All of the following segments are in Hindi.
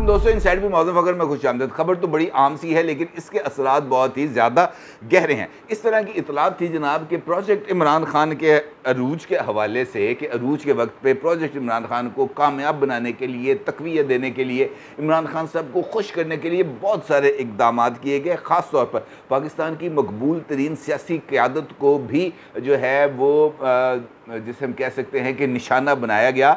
वालेकुम दोस्तों, इनसाइड भी मौजूद अगर मैं खुशामदीद। खबर तो बड़ी आम सी है लेकिन इसके असरात बहुत ही ज़्यादा गहरे हैं। इस तरह की इतलात थी जनाब कि प्रोजेक्ट इमरान खान के अरूज के हवाले से कि अरूज के वक्त पे प्रोजेक्ट इमरान खान को कामयाब बनाने के लिए, तकवीत देने के लिए, इमरान खान साहब को खुश करने के लिए बहुत सारे इकदाम किए गए। ख़ास तौर पर पाकिस्तान की मकबूल तरीन सियासी क़यादत को भी जो है वो जिसे हम कह सकते हैं कि निशाना बनाया गया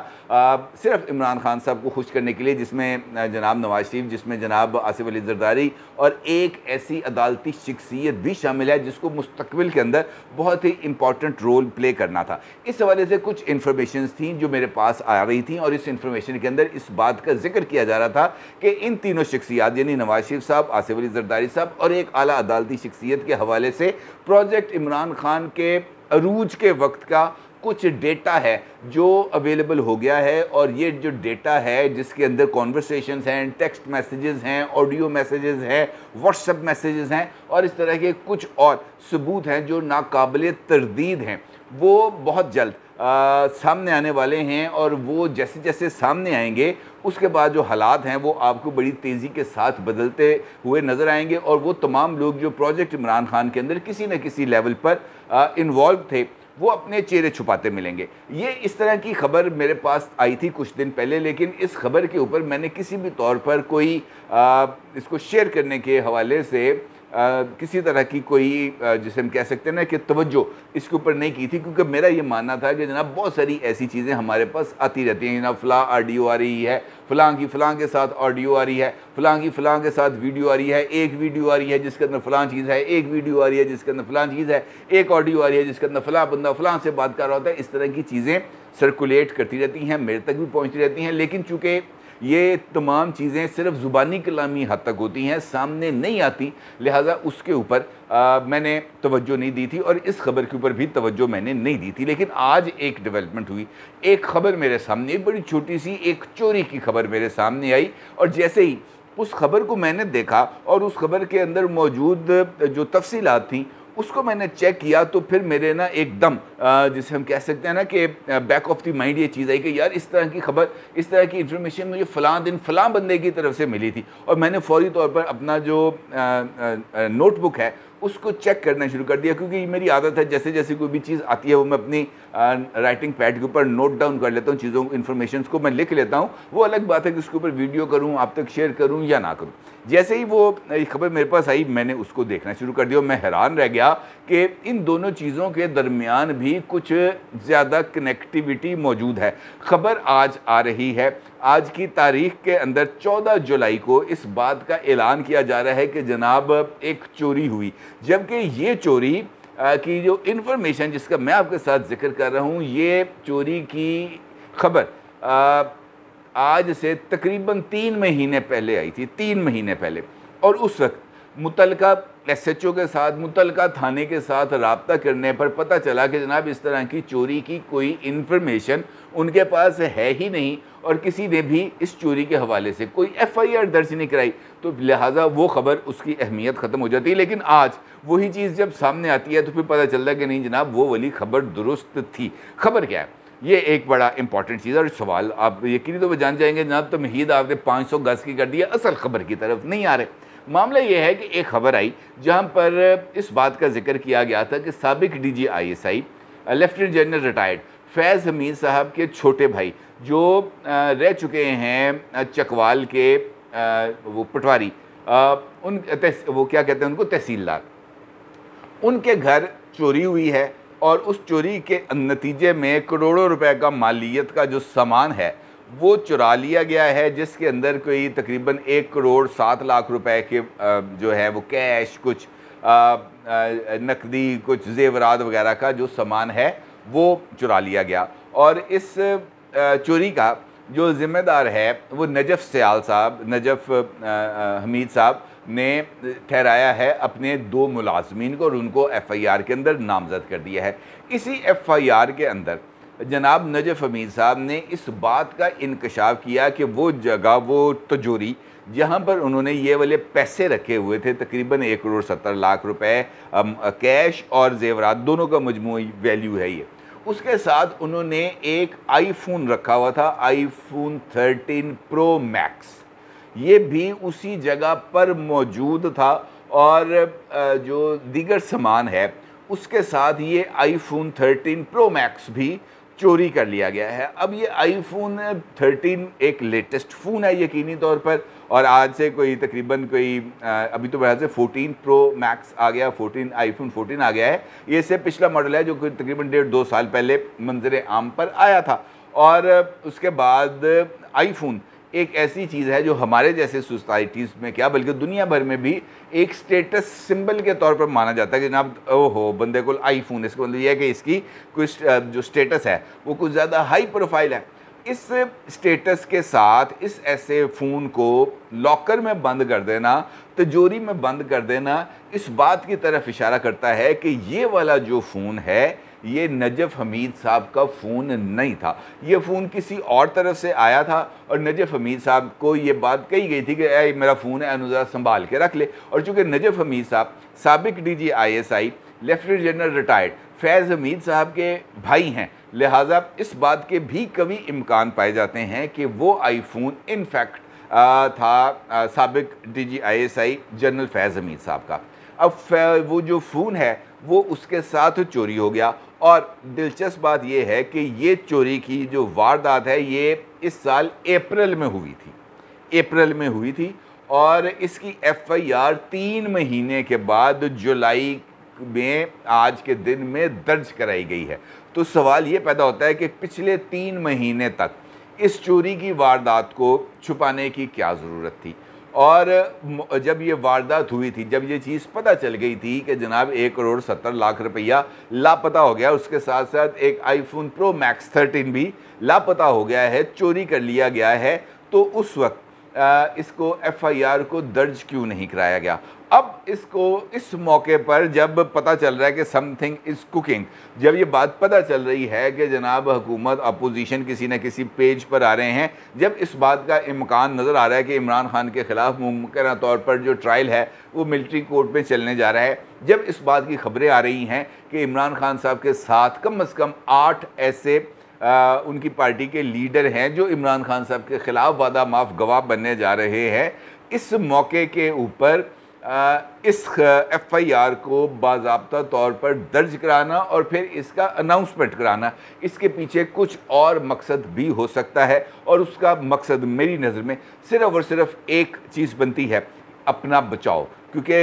सिर्फ इमरान खान साहब को खुश करने के लिए, जिसमें जनाब नवाज शरीफ, जिसमें जनाब आसिफ अली जरदारी और एक ऐसी अदालती शख्सियत भी शामिल है जिसको मुस्तकबिल के अंदर बहुत ही इंपॉर्टेंट रोल प्ले करना था। इस हवाले से कुछ इन्फॉर्मेशन थी जो मेरे पास आ रही थी और इस इन्फॉर्मेशन के अंदर इस बात का जिक्र किया जा रहा था कि इन तीनों शख्सियात यानी नवाज शरीफ साहब, आसिफ अली जरदारी साहब और एक आला अदालती शख्सियत के हवाले से प्रोजेक्ट इमरान खान के अरूज के वक्त का कुछ डेटा है जो अवेलेबल हो गया है। और ये जो डेटा है जिसके अंदर कॉन्वर्सेशंस हैं, टेक्स्ट मैसेजेस हैं, ऑडियो मैसेजेस हैं, व्हाट्सएप मैसेजेस हैं और इस तरह के कुछ और सबूत हैं जो नाकाबिल तरदीद हैं, वो बहुत जल्द सामने आने वाले हैं। और वो जैसे जैसे सामने आएंगे उसके बाद जो हालात हैं वो आपको बड़ी तेज़ी के साथ बदलते हुए नज़र आएंगे और वो तमाम लोग जो प्रोजेक्ट इमरान खान के अंदर किसी न किसी लेवल पर इन्वॉल्व थे वो अपने चेहरे छुपाते मिलेंगे। ये इस तरह की खबर मेरे पास आई थी कुछ दिन पहले, लेकिन इस खबर के ऊपर मैंने किसी भी तौर पर कोई इसको शेयर करने के हवाले से किसी तरह की कोई जिसे हम कह सकते हैं ना कि तवज्जो इसके ऊपर नहीं की थी, क्योंकि मेरा ये मानना था कि जनाब बहुत सारी ऐसी चीज़ें हमारे पास आती रहती हैं। जनाब फ़लाँ ऑडियो आ रही है, फ़लाँ की फ़लाँ के साथ ऑडियो आ रही है, फ़लाँ की फ़लाँ के साथ वीडियो आ रही है, एक वीडियो आ रही है जिसके अंदर फ़लाँ चीज़ है, एक वीडियो आ रही है जिसके अंदर फ़लाँ चीज़ है, एक ऑडियो आ रही है जिसके अंदर फ़लाँ बंदा फ़लाँ से बात कर रहा होता है। इस तरह की चीज़ें सर्कुलेट करती रहती हैं, मेरे तक भी पहुँचती रहती हैं, लेकिन चूँकि ये तमाम चीज़ें सिर्फ ज़ुबानी कलामी हद तक होती हैं, सामने नहीं आती, लिहाजा उसके ऊपर मैंने तवज्जो नहीं दी थी और इस खबर के ऊपर भी तवज्जो मैंने नहीं दी थी। लेकिन आज एक डेवलपमेंट हुई, एक खबर मेरे सामने, एक बड़ी छोटी सी एक चोरी की खबर मेरे सामने आई और जैसे ही उस खबर को मैंने देखा और उस खबर के अंदर मौजूद जो तफसीलात थी उसको मैंने चेक किया तो फिर मेरे ना एकदम जिसे हम कह सकते हैं ना कि बैक ऑफ द माइंड ये चीज़ आई कि यार इस तरह की खबर, इस तरह की इन्फॉर्मेशन मुझे फ़लाँ दिन फ़लाँ बंदे की तरफ से मिली थी। और मैंने फौरी तौर पर अपना जो नोटबुक है उसको चेक करना शुरू कर दिया, क्योंकि मेरी आदत है जैसे जैसे कोई भी चीज़ आती है वो मैं अपनी राइटिंग पैड के ऊपर नोट डाउन कर लेता हूँ, चीज़ों इन्फॉर्मेशन को मैं लिख लेता हूँ। वो अलग बात है कि उसके ऊपर वीडियो करूँ, आप तक शेयर करूँ या ना करूँ। जैसे ही वो खबर मेरे पास आई मैंने उसको देखना शुरू कर दिया। मैं हैरान रह गया कि इन दोनों चीज़ों के दरमियान भी कुछ ज़्यादा कनेक्टिविटी मौजूद है। ख़बर आज आ रही है, आज की तारीख़ के अंदर 14 जुलाई को इस बात का ऐलान किया जा रहा है कि जनाब एक चोरी हुई, जबकि ये चोरी की जो इन्फॉर्मेशन जिसका मैं आपके साथ जिक्र कर रहा हूँ, ये चोरी की खबर आज से तकरीबन 3 महीने पहले आई थी, 3 महीने पहले। और उस वक्त मुतलका SHO के साथ, मुतलका थाने के साथ रब्ता करने पर पता चला कि जनाब इस तरह की चोरी की कोई इन्फॉर्मेशन उनके पास है ही नहीं और किसी ने भी इस चोरी के हवाले से कोई FIR दर्ज नहीं कराई, तो लिहाजा वो ख़बर उसकी अहमियत ख़त्म हो जाती है। लेकिन आज वही चीज़ जब सामने आती है तो फिर पता चलता है कि नहीं जनाब वो वाली ख़बर दुरुस्त थी। ख़बर क्या है? ये एक बड़ा इंपॉर्टेंट चीज़ है और सवाल आप यकीनी तौर पर जान जाएंगे जनाब तमहीद आपने 500 गज़ की कर दी है, असल ख़बर की तरफ नहीं आ रहे। मामला ये है कि एक ख़बर आई जहाँ पर इस बात का जिक्र किया गया था कि साबिक DG ISI lieutenant general retired Faiz Hamid साहब के छोटे भाई जो रह चुके हैं चकवाल के वो पटवारी, वो क्या कहते हैं उनको, तहसीलदार, उनके घर चोरी हुई है और उस चोरी के नतीजे में करोड़ों रुपए का मालियत का जो सामान है वो चुरा लिया गया है, जिसके अंदर कोई तकरीबन 1 करोड़ 7 लाख रुपए के जो है वो कैश, कुछ नकदी, कुछ जेवरात वगैरह का जो सामान है वो चुरा लिया गया। और इस चोरी का जो ज़िम्मेदार है वो नजफ़ सयाल साहब, नजफ़ हमीद साहब ने ठहराया है अपने 2 मुलाजमीन को और उनको FIR के अंदर नामज़द कर दिया है। इसी FIR के अंदर जनाब नजफ़ हमीद साहब ने इस बात का इंकशाफ किया कि वो जगह, वो तिजोरी जहाँ पर उन्होंने ये वाले पैसे रखे हुए थे, तकरीबन 1 करोड़ 70 लाख रुपए कैश और जेवरात, दोनों का मजमूई वैल्यू है ये, उसके साथ उन्होंने एक iPhone रखा हुआ था, iPhone 13 Pro Max। ये भी उसी जगह पर मौजूद था और जो दीगर सामान है उसके साथ ये आईफोन 13 प्रो मैक्स भी चोरी कर लिया गया है। अब ये आईफोन 13 एक लेटेस्ट फ़ोन है यकीनी तौर पर, और आज से कोई तकरीबन अभी तो वैसे 14 प्रो मैक्स आ गया, आईफोन 14 आ गया है। ये इससे पिछला मॉडल है जो कोई तकरीबन 1.5-2 साल पहले मंजर आम पर आया था। और उसके बाद आईफोन एक ऐसी चीज़ है जो हमारे जैसे सोसाइटीज़ में क्या बल्कि दुनिया भर में भी एक स्टेटस सिंबल के तौर पर माना जाता है कि जनाब ओहो बंदे को आईफोन, इसका मतलब यह है कि इसकी कोई जो स्टेटस है वो कुछ ज़्यादा हाई प्रोफाइल है। इस स्टेटस के साथ इस ऐसे फ़ोन को लॉकर में बंद कर देना, तिजोरी में बंद कर देना, इस बात की तरफ इशारा करता है कि ये वाला जो फ़ोन है ये नजफ़ हमीद साहब का फ़ोन नहीं था। ये फ़ोन किसी और तरफ से आया था और नजफ़ हमीद साहब को ये बात कही गई थी कि ए मेरा फ़ोन है, अनुज़ा संभाल के रख ले। और चूँकि नजफ़ हमीद साहब साबिक DG ISI lieutenant general retired Faiz Hamid साहब के भाई हैं, लिहाजा इस बात के भी कभी इम्कान पाए जाते हैं कि वो आईफोन इनफैक्ट था साबिक DG ISI जनरल फैज़ हमीद साहब का। अब वो जो फ़ोन है वो उसके साथ चोरी हो गया। और दिलचस्प बात यह है कि ये चोरी की जो वारदात है ये इस साल अप्रैल में हुई थी और इसकी FIR 3 महीने के बाद जुलाई में आज के दिन में दर्ज कराई गई है। तो सवाल ये पैदा होता है कि पिछले 3 महीने तक इस चोरी की वारदात को छुपाने की क्या ज़रूरत थी। और जब ये वारदात हुई थी, जब ये चीज़ पता चल गई थी कि जनाब 1,70,00,000 रुपया लापता हो गया, उसके साथ साथ एक आईफोन प्रो मैक्स 13 भी लापता हो गया है, चोरी कर लिया गया है, तो उस वक्त इसको FIR को दर्ज क्यों नहीं कराया गया। अब इसको इस मौके पर जब पता चल रहा है कि समथिंग इज़ कुकिंग, जब ये बात पता चल रही है कि जनाब हुकूमत अपोजिशन किसी न किसी पेज पर आ रहे हैं, जब इस बात का इम्कान नज़र आ रहा है कि इमरान खान के ख़िलाफ़ मुमकिन तौर पर जो ट्रायल है वो मिलिट्री कोर्ट में चलने जा रहा है, जब इस बात की खबरें आ रही हैं कि इमरान खान साहब के साथ कम अज़ कम 8 ऐसे उनकी पार्टी के लीडर हैं जो इमरान खान साहब के ख़िलाफ़ वादा माफ़ गवाह बनने जा रहे हैं, इस मौके के ऊपर इस FIR को बाज़ाब्ता तौर पर दर्ज कराना और फिर इसका अनाउंसमेंट कराना, इसके पीछे कुछ और मकसद भी हो सकता है। और उसका मकसद मेरी नज़र में सिर्फ़ और सिर्फ एक चीज़ बनती है, अपना बचाव। क्योंकि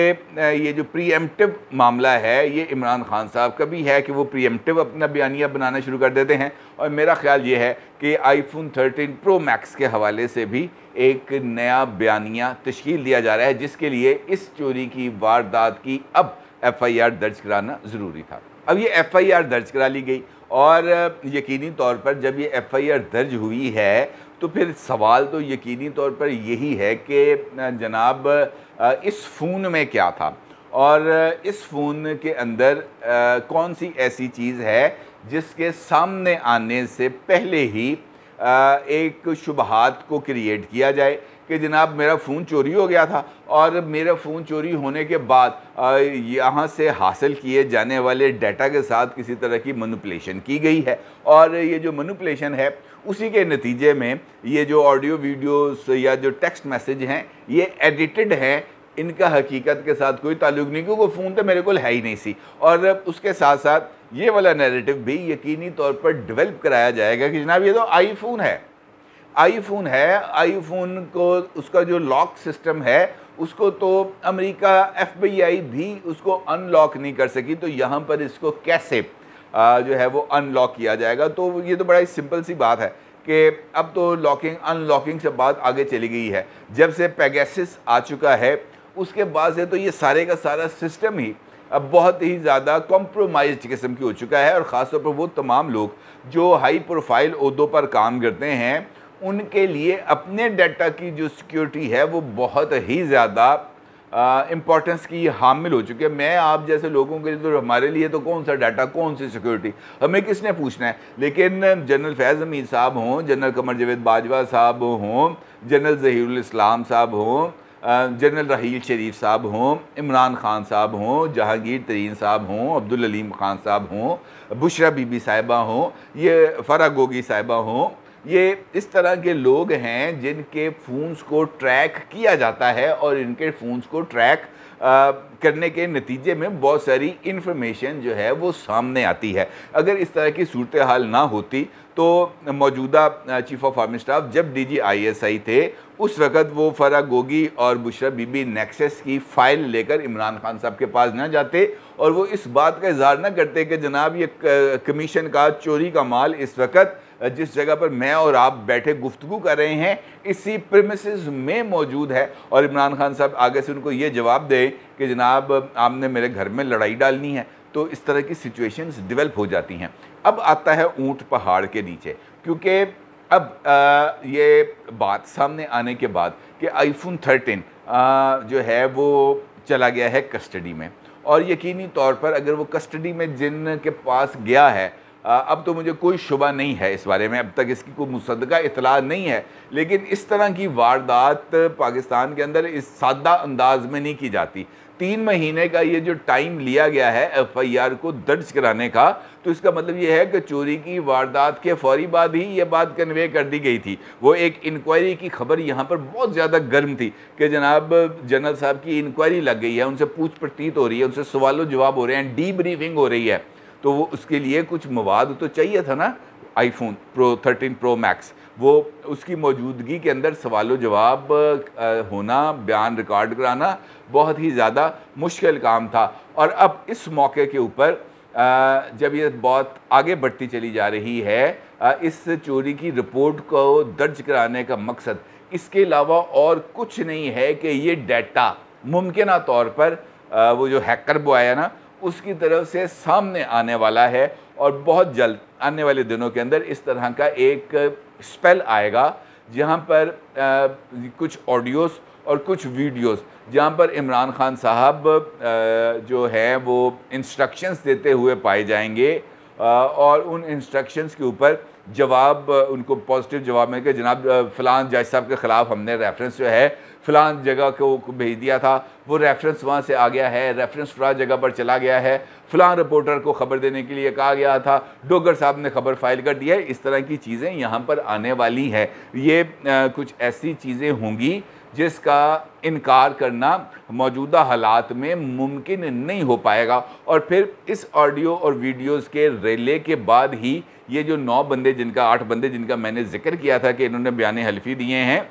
ये जो प्रीएम्प्टिव मामला है ये इमरान खान साहब का भी है कि वो प्रीएम्प्टिव अपना बयानिया बनाना शुरू कर देते हैं। और मेरा ख्याल ये है कि आईफोन 13 प्रो मैक्स के हवाले से भी एक नया बयानिया तश्कील दिया जा रहा है, जिसके लिए इस चोरी की वारदात की अब FIR दर्ज कराना ज़रूरी था। अब ये FIR दर्ज करा ली गई और यकीनी तौर पर जब ये FIR दर्ज हुई है तो फिर सवाल तो यकीनी तौर पर यही है कि जनाब इस फ़ोन में क्या था और इस फ़ोन के अंदर कौन सी ऐसी चीज़ है जिसके सामने आने से पहले ही एक शुबहात को क्रिएट किया जाए कि जनाब मेरा फ़ोन चोरी हो गया था और मेरा फ़ोन चोरी होने के बाद यहाँ से हासिल किए जाने वाले डाटा के साथ किसी तरह की मैनिपुलेशन की गई है। और ये जो मैनिपुलेशन है उसी के नतीजे में ये जो ऑडियो वीडियोस या जो टेक्स्ट मैसेज हैं ये एडिटेड हैं, इनका हकीकत के साथ कोई ताल्लुक़ नहीं, क्योंकि फ़ोन तो मेरे को है ही नहीं सी। और उसके साथ साथ ये वाला नैरेटिव भी यकीनी तौर पर डेवलप कराया जाएगा कि जनाब ये तो आईफोन है, आईफोन को उसका जो लॉक सिस्टम है उसको तो अमेरिका FBI भी उसको अनलॉक नहीं कर सकी, तो यहाँ पर इसको कैसे जो है वो अनलॉक किया जाएगा। तो ये तो बड़ा ही सिंपल सी बात है कि अब तो लॉकिंग अनलॉकिंग से बात आगे चली गई है। जब से पेगासस आ चुका है उसके बाद से तो ये सारे का सारा सिस्टम ही अब बहुत ही ज़्यादा कॉम्प्रोमाइज्ड किस्म की हो चुका है। और ख़ास तौर पर वो तमाम लोग जो हाई प्रोफाइल ओहदों पर काम करते हैं उनके लिए अपने डाटा की जो सिक्योरिटी है वो बहुत ही ज़्यादा इम्पोर्टेंस की हामिल हो चुकी है। मैं आप जैसे लोगों के लिए तो हमारे लिए तो कौन सा डाटा, कौन सी सिक्योरिटी हमें किसने पूछना है। लेकिन जनरल फैज़ हमीद साहब हों, जनरल कमर जावेद बाजवा साहब हों, जनरल ज़हीरुल इस्लाम साहब हों, जनरल राहील शरीफ साहब हों, इमरान खान साहब हों, जहांगीर तरीन साहब हों, अब्दुल अलीम खान साहब हों, बुशरा बीबी साहिबा हों, ये फ़रा गोगी साहिबा हों, ये इस तरह के लोग हैं जिनके फ़ोन्स को ट्रैक किया जाता है और इनके फ़ोन्स को ट्रैक करने के नतीजे में बहुत सारी इन्फॉर्मेशन जो है वो सामने आती है। अगर इस तरह की सूरत हाल ना होती तो मौजूदा चीफ़ ऑफ आर्मी स्टाफ जब DGISI थे उस वक़्त वो फ़राह गोगी और बुशरा बीबी नेक्सस की फ़ाइल लेकर इमरान खान साहब के पास ना जाते और वो इस बात का इज़हार ना करते कि जनाब ये कमीशन का चोरी का माल इस वक़्त जिस जगह पर मैं और आप बैठे गुफ्तगू कर रहे हैं इसी प्रीमिसेस में मौजूद है। और इमरान खान साहब आगे से उनको ये जवाब दें कि जनाब आपने मेरे घर में लड़ाई डालनी है, तो इस तरह की सिचुएशंस डेवलप हो जाती हैं। अब आता है ऊंट पहाड़ के नीचे, क्योंकि अब ये बात सामने आने के बाद कि iPhone 13 जो है वो चला गया है कस्टडी में, और यकीनी तौर पर अगर वो कस्टडी में जिन के पास गया है, अब तो मुझे कोई शुबा नहीं है इस बारे में, अब तक इसकी कोई मुसद्दका इतला नहीं है, लेकिन इस तरह की वारदात पाकिस्तान के अंदर इस सादा अंदाज में नहीं की जाती। 3 महीने का ये जो टाइम लिया गया है FIR को दर्ज कराने का, तो इसका मतलब ये है कि चोरी की वारदात के फौरी बाद ही ये बात कन्वे कर दी गई थी। वो एक इंक्वायरी की खबर यहाँ पर बहुत ज़्यादा गर्म थी कि जनाब जनरल साहब की इंक्वायरी लग गई है, उनसे पूछ पड़तीत हो रही है, उनसे सवाल जवाब हो रहे हैं, डीब्रीफिंग हो रही है, तो वो उसके लिए कुछ मवाद तो चाहिए था ना। iPhone 13 Pro Max वो उसकी मौजूदगी के अंदर सवाल जवाब होना, बयान रिकॉर्ड कराना बहुत ही ज़्यादा मुश्किल काम था। और अब इस मौके के ऊपर जब ये बहुत आगे बढ़ती चली जा रही है, इस चोरी की रिपोर्ट को दर्ज कराने का मकसद इसके अलावा और कुछ नहीं है कि ये डाटा मुमकिन तौर पर वो जो हैकर बॉय है ना उसकी तरफ से सामने आने वाला है, और बहुत जल्द आने वाले दिनों के अंदर इस तरह का एक स्पेल आएगा जहां पर कुछ ऑडियोस और कुछ वीडियोस जहां पर इमरान खान साहब जो है वो इंस्ट्रक्शंस देते हुए पाए जाएंगे, और उन इंस्ट्रक्शंस के ऊपर जवाब उनको पॉजिटिव जवाब में कि जनाब फ़लाँ जज साहब के ख़िलाफ़ हमने रेफरेंस जो है फ़लाँ जगह को भेज दिया था, वो रेफरेंस वहाँ से आ गया है, रेफरेंस फ़लाँ जगह पर चला गया है, फ़लाँ रिपोर्टर को ख़बर देने के लिए कहा गया था, डोगर साहब ने ख़बर फाइल कर दी है। इस तरह की चीज़ें यहाँ पर आने वाली है। ये कुछ ऐसी चीज़ें होंगी जिसका इनकार करना मौजूदा हालात में मुमकिन नहीं हो पाएगा। और फिर इस ऑडियो और वीडियोज़ के रिले के बाद ही ये जो 9 बंदे जिनका 8 बंदे जिनका मैंने जिक्र किया था कि इन्होंने बयान हल्फी दिए हैं,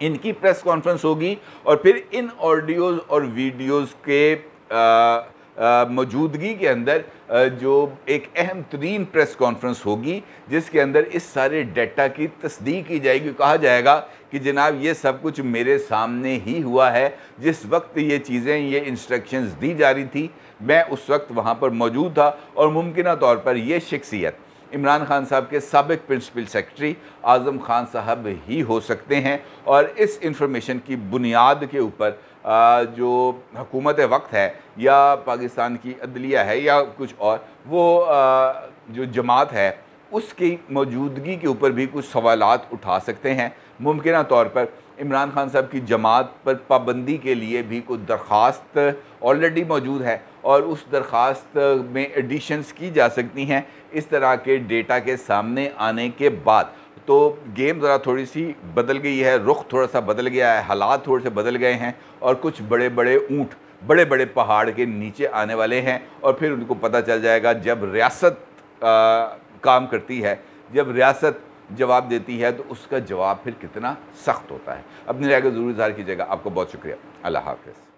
इनकी प्रेस कॉन्फ्रेंस होगी, और फिर इन ऑडियोज़ और वीडियोज़ के मौजूदगी के अंदर जो एक अहम तरीन प्रेस कॉन्फ्रेंस होगी जिसके अंदर इस सारे डाटा की तस्दीक की जाएगी। कहा जाएगा कि जनाब ये सब कुछ मेरे सामने ही हुआ है, जिस वक्त ये चीज़ें, ये इंस्ट्रक्शंस दी जा रही थी, मैं उस वक्त वहाँ पर मौजूद था, और मुमकिन तौर पर ये शख्सियत इमरान खान साहब के साबिक प्रिंसिपल सेक्रेटरी आज़म खान साहब ही हो सकते हैं। और इस इंफॉर्मेशन की बुनियाद के ऊपर जो हुकूमत वक्त है या पाकिस्तान की अदलिया है या कुछ और, वो जो जमात है उसकी मौजूदगी के ऊपर भी कुछ सवालात उठा सकते हैं। मुमकिन तौर पर इमरान खान साहब की जमात पर पाबंदी के लिए भी कोई दरख्वास्त ऑलरेडी मौजूद है, और उस दरख्वास्त में एडिशंस की जा सकती हैं इस तरह के डेटा के सामने आने के बाद। तो गेम ज़रा थोड़ी सी बदल गई है, रुख थोड़ा सा बदल गया है, हालात थोड़े से बदल गए हैं, और कुछ बड़े बड़े ऊँट बड़े बड़े पहाड़ के नीचे आने वाले हैं। और फिर उनको पता चल जाएगा जब रियासत काम करती है, जब रियासत जवाब देती है, तो उसका जवाब फिर कितना सख्त होता है। अपनी राय को ज़रूर इज़हार कीजिएगा। आपको बहुत शुक्रिया। अल्लाह हाफ़िज़।